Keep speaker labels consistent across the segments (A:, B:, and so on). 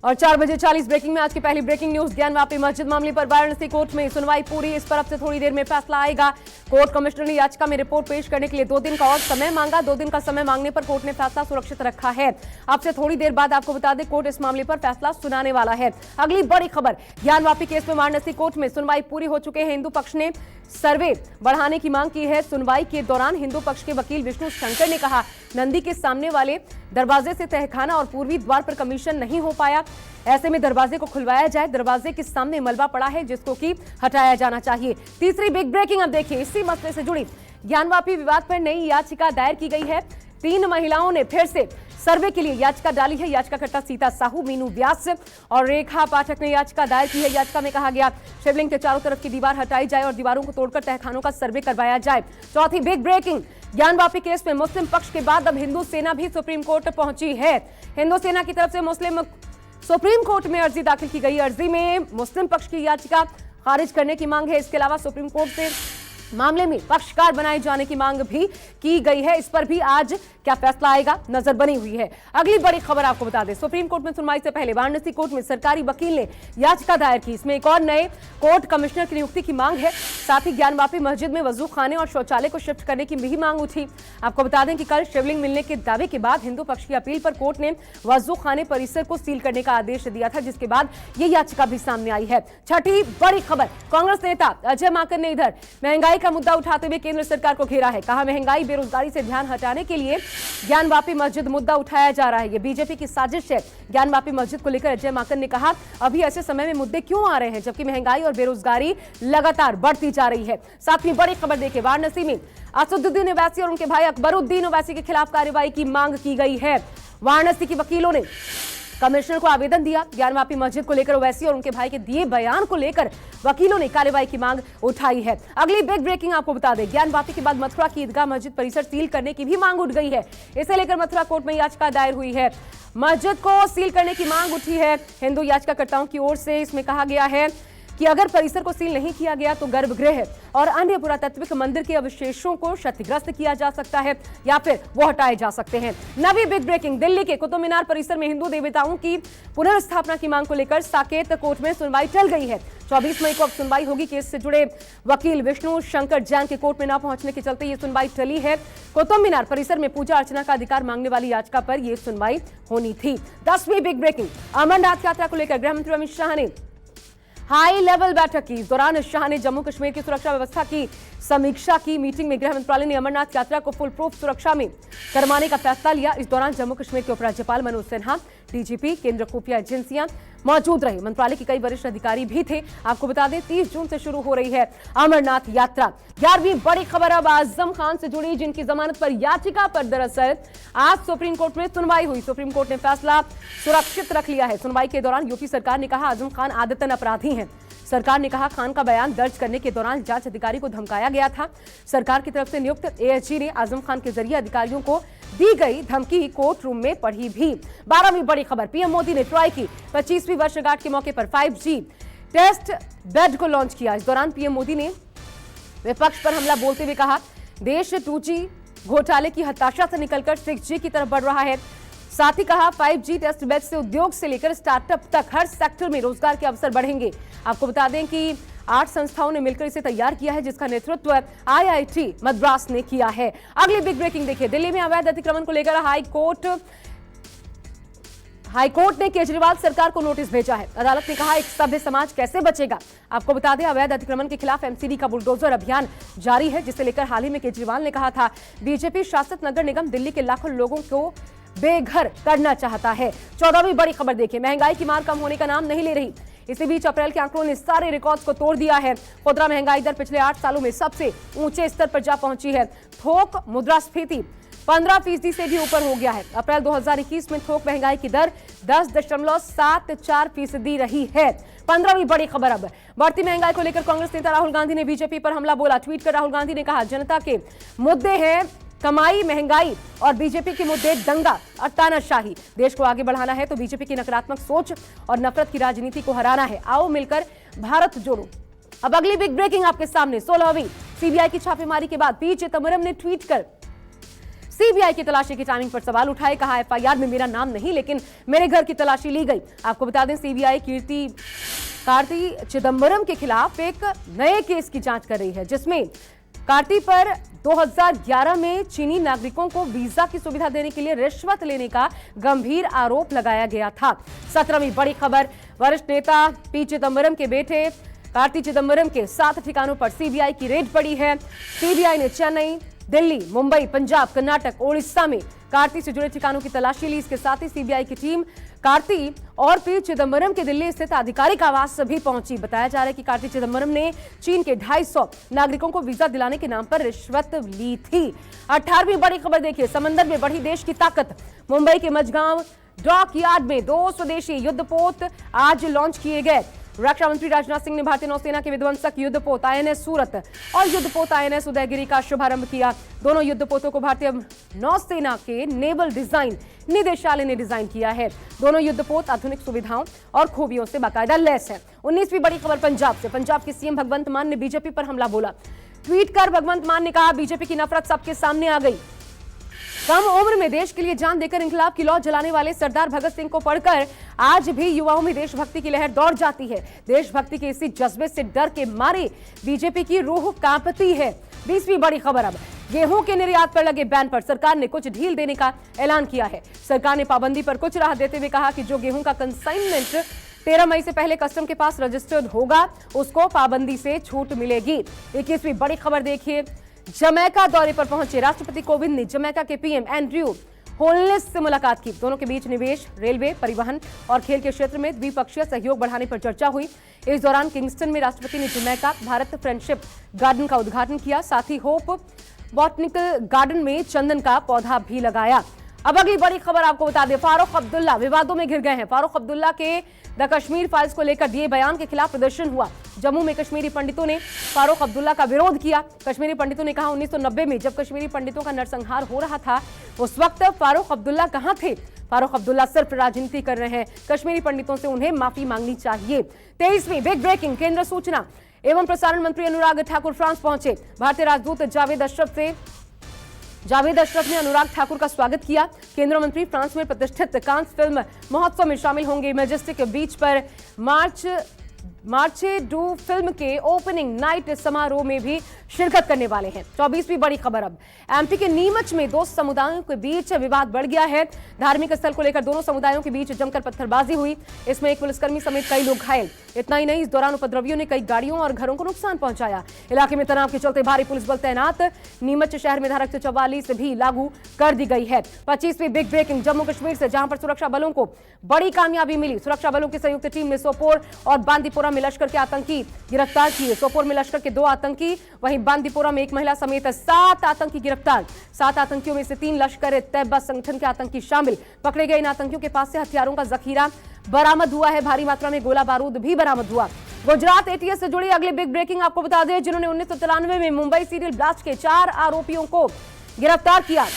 A: और 4:40 ब्रेकिंग में आज की पहली ब्रेकिंग न्यूज। ज्ञानवापी मस्जिद मामले पर वाराणसी कोर्ट में सुनवाई पूरी। इस पर अब से थोड़ी देर में फैसला आएगा। कोर्ट कमिश्नर ने याचिका में रिपोर्ट पेश करने के लिए 2 दिन का और समय मांगा। 2 दिन का समय मांगने पर कोर्ट ने फैसला सुरक्षित रखा है। अब से थोड़ी देर बाद आपको बता दें कोर्ट इस मामले पर फैसला सुनाने वाला है। अगली बड़ी खबर, ज्ञानवापी केस में वाराणसी कोर्ट में सुनवाई पूरी हो चुके हैं। हिंदू पक्ष ने सर्वे बढ़ाने की मांग की है। सुनवाई के दौरान हिंदू पक्ष के वकील विष्णु शंकर ने कहा, नंदी के सामने वाले दरवाजे से तहखाना और पूर्वी द्वार पर कमीशन नहीं हो पाया, ऐसे में दरवाजे को खुलवाया जाए। दरवाजे के सामने मलबा पड़ा है जिसको कि हटाया जाना चाहिए। तीसरी बिग ब्रेकिंग अब देखिए, इसी मसले से जुड़ी ज्ञानवापी विवाद पर नई याचिका दायर की गई है। 3 महिलाओं ने फिर से सर्वे के लिए याचिका डाली है। याचिकाकर्ता सीता साहू, मीनू व्यास और रेखा पाठक ने याचिका दायर की है। याचिका में कहा गया शिवलिंग के चारों तरफ की दीवार हटाई जाए और दीवारों को तोड़कर तहखानों का सर्वे करवाया जाए। चौथी बिग ब्रेकिंग, ज्ञानवापी केस में मुस्लिम पक्ष के बाद अब हिंदू सेना भी सुप्रीम कोर्ट पहुंची है। हिंदू सेना की तरफ से मुस्लिम सुप्रीम कोर्ट में अर्जी दाखिल की गई। अर्जी में मुस्लिम पक्ष की याचिका खारिज करने की मांग है। इसके अलावा सुप्रीम कोर्ट से मामले में पक्षकार बनाए जाने की मांग भी की गई है। इस पर भी आज क्या फैसला आएगा, नजर बनी हुई है। अगली बड़ी खबर आपको बता दें, सुप्रीम कोर्ट में सुनवाई से पहले वाराणसी कोर्ट में सरकारी वकील ने याचिका दायर की। इसमें एक और नए कोर्ट कमिश्नर की नियुक्ति की मांग है। साथ ही ज्ञानवापी मस्जिद में वजू खाने और शौचालय को शिफ्ट करने की भी मांग उठी। आपको बता दें कि कल शिवलिंग मिलने के दावे के बाद हिंदू पक्ष की अपील पर कोर्ट ने वजू खाने परिसर को सील करने का आदेश दिया था, जिसके बाद ये याचिका भी सामने आई है। छठी बड़ी खबर, कांग्रेस नेता अजय माकन ने इधर महंगाई का मुद्दा उठाते हुए केंद्र सरकार को घेरा है। कहा, महंगाई बेरोजगारी से ध्यान हटाने के लिए ज्ञानवापी मस्जिद मुद्दा उठाया जा रहा है। ये बीजेपी की साजिश है। ज्ञानवापी मस्जिद को लेकर अजय माकन ने कहा, अभी ऐसे समय में मुद्दे क्यों आ रहे हैं जबकि महंगाई और बेरोजगारी लगातार बढ़ती जा रही है। सातवीं बड़ी खबर देखिए, वाराणसी में असदुद्दीन ओवैसी और उनके भाई अकबरुद्दीन ओवैसी के खिलाफ कार्रवाई की मांग की गई है। वाराणसी के वकीलों ने कमिश्नर को आवेदन दिया। ज्ञानवापी मस्जिद को लेकर ओवैसी और उनके भाई के दिए बयान को लेकर वकीलों ने कार्रवाई की मांग उठाई है। अगली बिग ब्रेकिंग आपको बता दें, ज्ञानवापी के बाद मथुरा की ईदगाह मस्जिद परिसर सील करने की भी मांग उठ गई है। इसे लेकर मथुरा कोर्ट में याचिका दायर हुई है। मस्जिद को सील करने की मांग उठी है हिंदू याचिकाकर्ताओं की ओर से। इसमें कहा गया है कि अगर परिसर को सील नहीं किया गया तो गर्भगृह और अन्य पुरातात्विक मंदिर के अवशेषों को क्षतिग्रस्त किया जा सकता है या फिर वो हटाए जा सकते हैं। नवी बिग ब्रेकिंग, दिल्ली के कुतुब मीनार परिसर में हिंदू देवताओं की पुनर्स्थापना की मांग को लेकर साकेत कोर्ट में सुनवाई टल गई है। 24 मई को अब सुनवाई होगी। केस से जुड़े वकील विष्णु शंकर जैन के कोर्ट में न पहुंचने के चलते ये सुनवाई टली है। कुतुब मीनार परिसर में पूजा अर्चना का अधिकार मांगने वाली याचिका पर यह सुनवाई होनी थी। 10वीं बिग ब्रेकिंग, अमरनाथ यात्रा को लेकर गृह मंत्री अमित शाह ने हाई लेवल बैठक की। इस दौरान शाह ने जम्मू कश्मीर की सुरक्षा व्यवस्था की समीक्षा की। मीटिंग में गृह मंत्रालय ने अमरनाथ यात्रा को फुल प्रूफ सुरक्षा में करवाने का फैसला लिया। इस दौरान जम्मू कश्मीर के उपराज्यपाल मनोज सिन्हा, डीजीपी, केंद्र खुफिया एजेंसियां मौजूद रहे। मंत्रालय के कई वरिष्ठ अधिकारी भी थे। आपको बता दें 30 जून से शुरू हो रही है अमरनाथ यात्रा। 11वीं बड़ी खबर अब आजम खान से जुड़ी, जिनकी जमानत पर याचिका पर दरअसल आज सुप्रीम कोर्ट में सुनवाई हुई। सुप्रीम कोर्ट ने फैसला सुरक्षित रख लिया है। सुनवाई के दौरान यूपी सरकार ने कहा, आजम खान आदतन अपराधी हैं। सरकार ने कहा, खान का बयान दर्ज करने के दौरान जांच अधिकारी को धमकाया गया था। सरकार की तरफ से नियुक्त एएसजी ने आजम खान के जरिए अधिकारियों को दी गई धमकी कोर्ट रूम में पढ़ी भी। 12वीं बड़ी खबर, पीएम मोदी ने ट्राई की 25वीं वर्षगांठ के मौके पर 5G टेस्ट बेड को लॉन्च किया। इस दौरान पीएम मोदी ने विपक्ष पर हमला बोलते हुए कहा, देश 2G घोटाले की हताशा से निकलकर 6G की तरफ बढ़ रहा है। साथ ही कहा, 5G टेस्ट बेड से उद्योग से लेकर स्टार्टअप तक हर सेक्टर में रोजगार के अवसर बढ़ेंगे। आपको बता दें कि 8 संस्थाओं ने मिलकर इसे तैयार किया है, जिसका नेतृत्व IIT मद्रास ने किया है। अगली बिग ब्रेकिंग देखिए, दिल्ली में अवैध अतिक्रमण को लेकर हाईकोर्ट ने केजरीवाल सरकार को नोटिस भेजा है। अदालत ने कहा, एक सभ्य समाज कैसे बचेगा। आपको बता दें, अवैध अतिक्रमण के खिलाफ MCD का बुलडोजर अभियान जारी है, जिसे लेकर हाल ही में केजरीवाल ने कहा था, बीजेपी शासित नगर निगम दिल्ली के लाखों लोगों को बेघर करना चाहता है। 14वीं बड़ी खबर देखिए, महंगाई की मार कम होने का नाम नहीं ले रही। इसी बीच अप्रैल के आंकड़ों ने सारे रिकॉर्ड्स को तोड़ दिया है। खुदरा महंगाई दर पिछले 8 सालों में सबसे ऊंचे स्तर पर जा पहुंची है। थोक मुद्रास्फीति 15% से भी ऊपर हो गया है। अप्रैल 2021 में थोक महंगाई की दर 10.74% रही है। 15वीं बड़ी खबर, अब बढ़ती महंगाई को लेकर कांग्रेस नेता राहुल गांधी ने बीजेपी पर हमला बोला। ट्वीट कर राहुल गांधी ने कहा, जनता के मुद्दे हैं कमाई, महंगाई और बीजेपी के मुद्दे दंगा और तानाशाही। देश को आगे बढ़ाना है तो बीजेपी की नकारात्मक सोच और नफरत की राजनीति को हराना है। आओ मिलकर भारत जोड़ो। अब अगली बिग ब्रेकिंग आपके सामने, 16वीं सीबीआई की छापेमारी के बाद पी चिदंबरम ने ट्वीट कर सीबीआई की तलाशी की टाइमिंग पर सवाल उठाए, कहा एफआईआर में मेरा नाम नहीं लेकिन मेरे घर की तलाशी ली गई। आपको बता दें सीबीआई कार्ति चिदंबरम के खिलाफ एक नए केस की जांच कर रही है, जिसमें कार्ति पर 2011 में चीनी नागरिकों को वीजा की सुविधा देने के लिए रिश्वत लेने का गंभीर आरोप लगाया गया था। 17वीं बड़ी खबर, वरिष्ठ नेता पी चिदंबरम के बेटे कार्ति चिदंबरम के 7 ठिकानों पर सीबीआई की रेड पड़ी है। सीबीआई ने चेन्नई, दिल्ली, मुंबई, पंजाब, कर्नाटक, ओडिशा में कार्ति से जुड़े ठिकानों की तलाशी ली। इसके साथ ही सीबीआई की टीम कार्ति और पी चिदंबरम के दिल्ली स्थित आधिकारिक आवास भी पहुंची। बताया जा रहा है कि कार्ति चिदंबरम ने चीन के 250 नागरिकों को वीजा दिलाने के नाम पर रिश्वत ली थी। 18वीं बड़ी खबर देखिए, समंदर में बढ़ी देश की ताकत। मुंबई के मझगांव डॉक यार्ड में 2 स्वदेशी युद्धपोत आज लॉन्च किए गए। रक्षा मंत्री राजनाथ सिंह ने भारतीय नौसेना के विध्वंसक युद्धपोत आईएनएस सूरत और युद्धपोत आईएनएस उदयगिरी का शुभारंभ किया। दोनों युद्धपोतों को भारतीय नौसेना के नेवल डिजाइन निदेशालय ने डिजाइन किया है। दोनों युद्धपोत आधुनिक सुविधाओं और खूबियों से बाकायदा लैस है। 19वीं बड़ी खबर पंजाब से, पंजाब के सीएम भगवंत मान ने बीजेपी पर हमला बोला। ट्वीट कर भगवंत मान ने कहा, बीजेपी की नफरत सबके सामने आ गई। कम उम्र में देश के लिए जान देकर इंकलाब की लौ जलाने वाले सरदार भगत सिंह को पढ़कर आज भी युवाओं में देशभक्ति की लहर दौड़ जाती है। देशभक्ति के इसी जज्बे से डर के मारे बीजेपी की रूह कांपती है। 20वीं बड़ी खबर, अब गेहूं के निर्यात पर लगे बैन पर सरकार ने कुछ ढील देने का ऐलान किया है। सरकार ने पाबंदी पर कुछ राहत देते हुए कहा कि जो गेहूं का कंसाइनमेंट 13 मई से पहले कस्टम के पास रजिस्टर्ड होगा उसको पाबंदी से छूट मिलेगी। 21वीं बड़ी खबर देखिए, जमैका दौरे पर पहुंचे राष्ट्रपति कोविंद ने जमैका के पीएम एंड्रयू होलनेस से मुलाकात की। दोनों के बीच निवेश, रेलवे, परिवहन और खेल के क्षेत्र में द्विपक्षीय सहयोग बढ़ाने पर चर्चा हुई। इस दौरान किंगस्टन में राष्ट्रपति ने जमैका भारत फ्रेंडशिप गार्डन का उद्घाटन किया। साथ ही होप बॉटनिकल गार्डन में चंदन का पौधा भी लगाया। अब अगली बड़ी खबर आपको बता दें, फारूक अब्दुल्ला विवादों में घिर गए हैं। फारूक अब्दुल्ला के द कश्मीर फाइल्स को लेकर दिए बयान के खिलाफ प्रदर्शन हुआ। जम्मू में कश्मीरी पंडितों ने फारूक अब्दुल्ला का विरोध किया। कश्मीरी पंडितों ने कहा, 1990 में जब कश्मीरी पंडितों का नरसंहार हो रहा था उस वक्त फारूक अब्दुल्ला कहां थे? फारूक अब्दुल्ला सिर्फ राजनीति कर रहे हैं। कश्मीरी पंडितों से उन्हें माफी मांगनी चाहिए। 23वीं बिग ब्रेकिंग, केंद्र सूचना एवं प्रसारण मंत्री अनुराग ठाकुर फ्रांस पहुंचे। भारतीय राजदूत जावेद अशरफ ने अनुराग ठाकुर का स्वागत किया। केंद्रीय मंत्री फ्रांस में प्रतिष्ठित कांस फिल्म महोत्सव में शामिल होंगे। मैजेस्टिक बीच पर मार्चे डू फिल्म के ओपनिंग नाइट समारोह में भी शिरकत करने वाले हैं। 24वीं बड़ी खबर, अब एमपी के नीमच में 2 समुदायों के बीच विवाद बढ़ गया है। धार्मिक स्थल को लेकर दोनों समुदायों के बीच जमकर पत्थरबाजी हुई। इसमें एक पुलिसकर्मी समेत कई लोग घायल। इतना ही नहीं, इस दौरान उपद्रवियों ने कई गाड़ियों और घरों को नुकसान पहुंचाया। इलाके में तनाव के चलते भारी पुलिस बल तैनात। नीमच शहर में धारा 144 भी लागू कर दी गई है। 25वीं बिग ब्रेकिंग, जम्मू कश्मीर से, जहां पर सुरक्षा बलों को बड़ी कामयाबी मिली। सुरक्षा बलों की संयुक्त टीम ने सोपोर और बांदीपोरा में लश्कर के आतंकी गिरफ्तार किए। सोपोर में लश्कर के 2 आतंकी, वहीं बांदीपोरा में एक महिला समेत 7 आतंकी गिरफ्तार। 7 आतंकियों में से 3 लश्कर तैयबा संगठन के आतंकी शामिल। पकड़े गए इन आतंकियों के पास से हथियारों का जखीरा बरामद हुआ है। भारी मात्रा में गोला बारूद भी बरामद हुआ। गुजरात एटीएस से जुड़ी अगली बिग ब्रेकिंग आपको बता दें, जिन्होंने 1993 में मुंबई सीरियल ब्लास्ट के 4 आरोपियों को गिरफ्तार किया।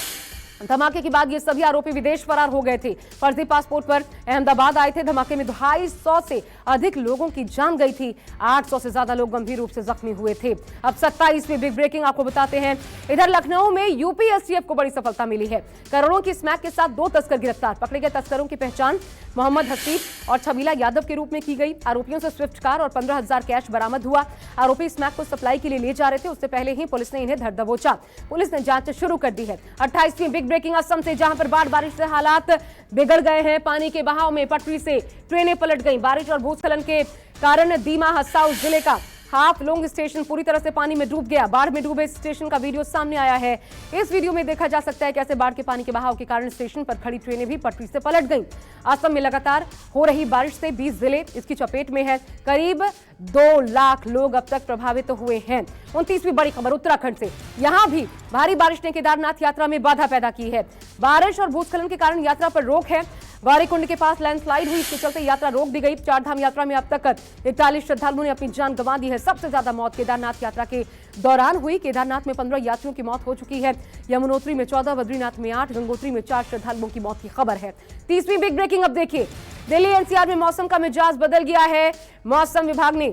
A: धमाके के बाद ये सभी आरोपी विदेश फरार हो गए थे। फर्जी पासपोर्ट पर अहमदाबाद आए थे। धमाके में 250 से अधिक लोगों की जान गई थी। 800 से ज्यादा लोग गंभीर रूप से जख्मी हुए थे। अब 27वीं बिग ब्रेकिंग आपको बताते हैं, इधर लखनऊ में यूपीएसटीएफ को बड़ी सफलता मिली है। करोड़ों की स्मैक के साथ 2 तस्कर गिरफ्तार। पकड़े गए तस्करों की पहचान मोहम्मद हसीब और छबीला यादव के रूप में की गई। आरोपियों से स्विफ्ट कार और 15,000 कैश बरामद हुआ। आरोपी स्मैक को सप्लाई के लिए ले जा रहे थे, उससे पहले ही पुलिस ने इन्हें धर दबोचा। पुलिस ने जांच शुरू कर दी है। 28वीं बिग ब्रेकिंग असम से, जहां पर बारिश से हालात बिगड़ गए हैं। पानी के बहाव में पटरी से ट्रेनें पलट गईं। बारिश और भूस्खलन के कारण दीमा हसाऊ जिले का हाफ लोंग स्टेशन पूरी तरह से पानी में डूब गया। बाढ़ में डूबे स्टेशन का वीडियो सामने आया है। इस वीडियो में देखा जा सकता है कैसे बाढ़ के पानी के बहाव के कारण स्टेशन पर खड़ी ट्रेनें भी पटरी से पलट गईं। असम में लगातार हो रही बारिश से 20 जिले इसकी चपेट में है। करीब 2 लाख लोग अब तक प्रभावित हुए हैं। 29वीं बड़ी खबर उत्तराखंड से, यहां भी भारी बारिश ने केदारनाथ यात्रा में बाधा पैदा की है। बारिश और भूस्खलन के कारण यात्रा पर रोक है। गौरीकुंड के पास लैंडस्लाइड हुई, इसके चलते यात्रा रोक दी गई। 4 धाम यात्रा में अब तक 41 श्रद्धालुओं ने अपनी जान गंवा दी है। सबसे ज्यादा मौत केदारनाथ यात्रा के दौरान हुई। केदारनाथ में 15 यात्रियों की मौत हो चुकी है। यमुनोत्री में 14, बद्रीनाथ में 8, गंगोत्री में 4 श्रद्धालुओं की मौत की खबर है। 30वीं बिग ब्रेकिंग, अब देखिए, दिल्ली एनसीआर में मौसम का मिजाज बदल गया है। मौसम विभाग ने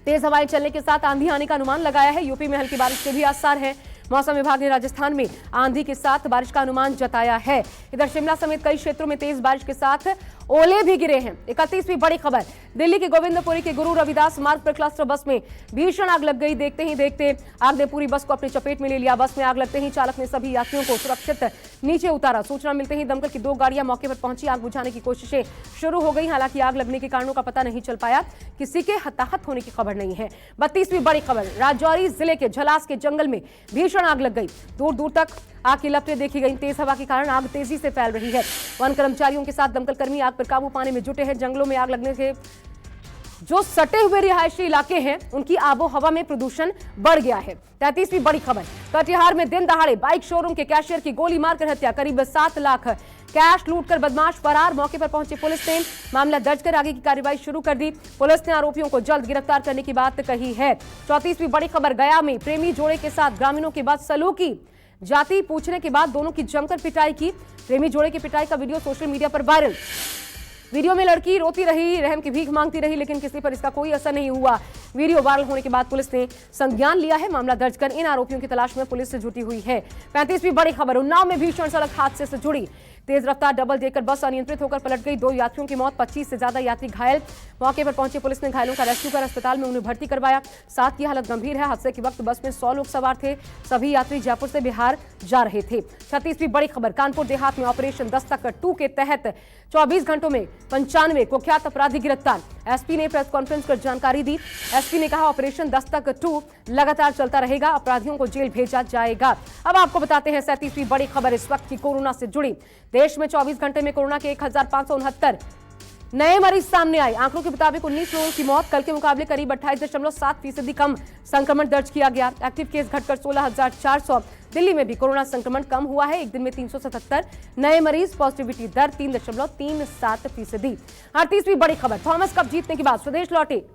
A: तेज हवाएं चलने के साथ आंधी आने का अनुमान लगाया है। यूपी में हल्की बारिश के भी आसार हैं। मौसम विभाग ने राजस्थान में आंधी के साथ बारिश का अनुमान जताया है। इधर शिमला समेत कई क्षेत्रों में तेज बारिश के साथ ओले भी गिरे हैं। 31वीं बड़ी खबर, दिल्ली के गोविंदपुरी के गुरु रविदास मार्ग पर क्लस्टर बस में भीषण आग लग गई। देखते ही देखते आग ने पूरी बस को अपनी चपेट में ले लिया। बस में आग लगते ही चालक ने सभी यात्रियों को सुरक्षित नीचे उतारा। सूचना मिलते ही दमकल की 2 गाड़ियां मौके पर पहुंची। आग बुझाने की कोशिशें शुरू हो गई। हालांकि आग लगने के कारणों का पता नहीं चल पाया। किसी के हताहत होने की खबर नहीं है। 32वीं बड़ी खबर, राजौरी जिले के झलास के जंगल में भीषण आग लग गई। दूर दूर तक आग की लपटें देखी गई। तेज हवा के कारण आग तेजी से फैल रही है। वन कर्मचारियों के साथ दमकल कर्मी आग पर काबू पाने में जुटे हैं। जंगलों में आग लगने से जो सटे हुए रिहायशी इलाके हैं उनकी आबो हवा में प्रदूषण बढ़ गया है। 33वीं बड़ी खबर, कटिहार में दिन दहाड़े बाइक शोरूम के कैशियर की गोली मारकर हत्या। करीब 7 लाख कैश लूटकर बदमाश फरार। मौके पर पहुंची पुलिस ने मामला दर्ज कर आगे की कार्रवाई शुरू कर दी। पुलिस ने आरोपियों को जल्द गिरफ्तार करने की बात कही है। 34वीं बड़ी खबर, गया में प्रेमी जोड़े के साथ ग्रामीणों के बाद सलूकी। जाति पूछने के बाद दोनों की जमकर पिटाई की। प्रेमी जोड़े की पिटाई का वीडियो सोशल मीडिया पर वायरल। वीडियो में लड़की रोती रही, रहम की भीख मांगती रही, लेकिन किसी पर इसका कोई असर नहीं हुआ। वीडियो वायरल होने के बाद पुलिस ने संज्ञान लिया है। मामला दर्ज कर इन आरोपियों की तलाश में पुलिस से जुटी हुई है। 35वीं बड़ी खबर, उन्नाव में भीषण सड़क हादसे से जुड़ी। तेज रफ्तार डबल डेकर बस अनियंत्रित होकर पलट गई। 2 यात्रियों की मौत, 25 से ज्यादा यात्री घायल। मौके पर पहुंची पुलिस ने घायलों का रेस्क्यू कर अस्पताल में उन्हें भर्ती करवाया। 7 की हालत गंभीर है। हादसे के वक्त बस में 100 लोग सवार थे। सभी यात्री जयपुर से बिहार जा रहे थे। 36वीं बड़ी खबर, कानपुर देहात में ऑपरेशन दस्तक 2 के तहत 24 घंटों में 95 कुख्यात अपराधी गिरफ्तार। एसपी ने प्रेस कॉन्फ्रेंस कर जानकारी दी। एसपी ने कहा, ऑपरेशन दस्तक 2 लगातार चलता रहेगा, अपराधियों को जेल भेजा जाएगा। अब आपको बताते हैं 37वीं बड़ी खबर इस वक्त की कोरोना से जुड़ी। देश में 24 घंटे में कोरोना के 1569 नए मरीज सामने आए। आंकड़ों के मुताबिक 19 लोगों की मौत। कल के मुकाबले करीब 28.7% कम संक्रमण दर्ज किया गया। एक्टिव केस घटकर 16,400। दिल्ली में भी कोरोना संक्रमण कम हुआ है। एक दिन में 377 नए मरीज। पॉजिटिविटी दर 3.37%। 38वीं बड़ी खबर, थॉमस कप जीतने के बाद स्वदेश लौटे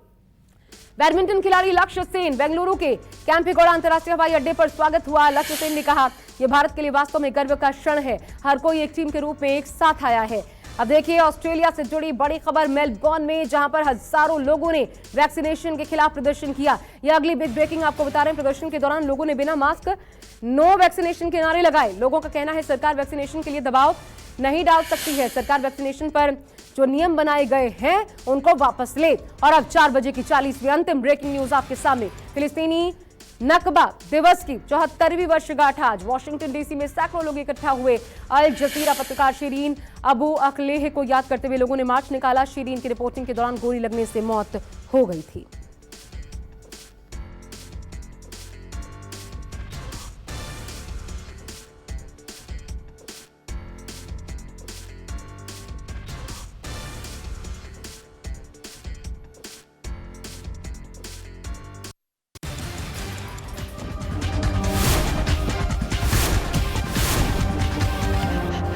A: बैडमिंटन खिलाड़ी लक्ष्य सेन। बेंगलुरु के कैंपेगौड़ा अंतर्राष्ट्रीय हवाई अड्डे पर स्वागत हुआ। लक्ष्य सेन ने कहा, यह भारत के लिए वास्तव में गर्व का क्षण है। हर कोई एक टीम के रूप में एक साथ आया है। अब देखिए ऑस्ट्रेलिया से जुड़ी बड़ी खबर, मेलबोर्न में जहां पर हजारों लोगों ने वैक्सीनेशन के खिलाफ प्रदर्शन किया। यह अगली बिग ब्रेकिंग आपको बता रहे हैं। प्रदर्शन के दौरान लोगों ने बिना मास्क नो वैक्सीनेशन के नारे लगाए। लोगों का कहना है सरकार वैक्सीनेशन के लिए दबाव नहीं डाल सकती है। सरकार वैक्सीनेशन पर जो नियम बनाए गए हैं उनको वापस ले। और अब 4 बजे की 40वीं अंतिम ब्रेकिंग न्यूज आपके सामने। फिलिस्तीनी नकबा दिवस की 74वीं वर्षगांठ आज वॉशिंगटन डीसी में सैकड़ों लोग इकट्ठा हुए। अल जजीरा पत्रकार शिरीन अबू अकलेह को याद करते हुए लोगों ने मार्च निकाला। शिरीन की रिपोर्टिंग के दौरान गोली लगने से मौत हो गई थी।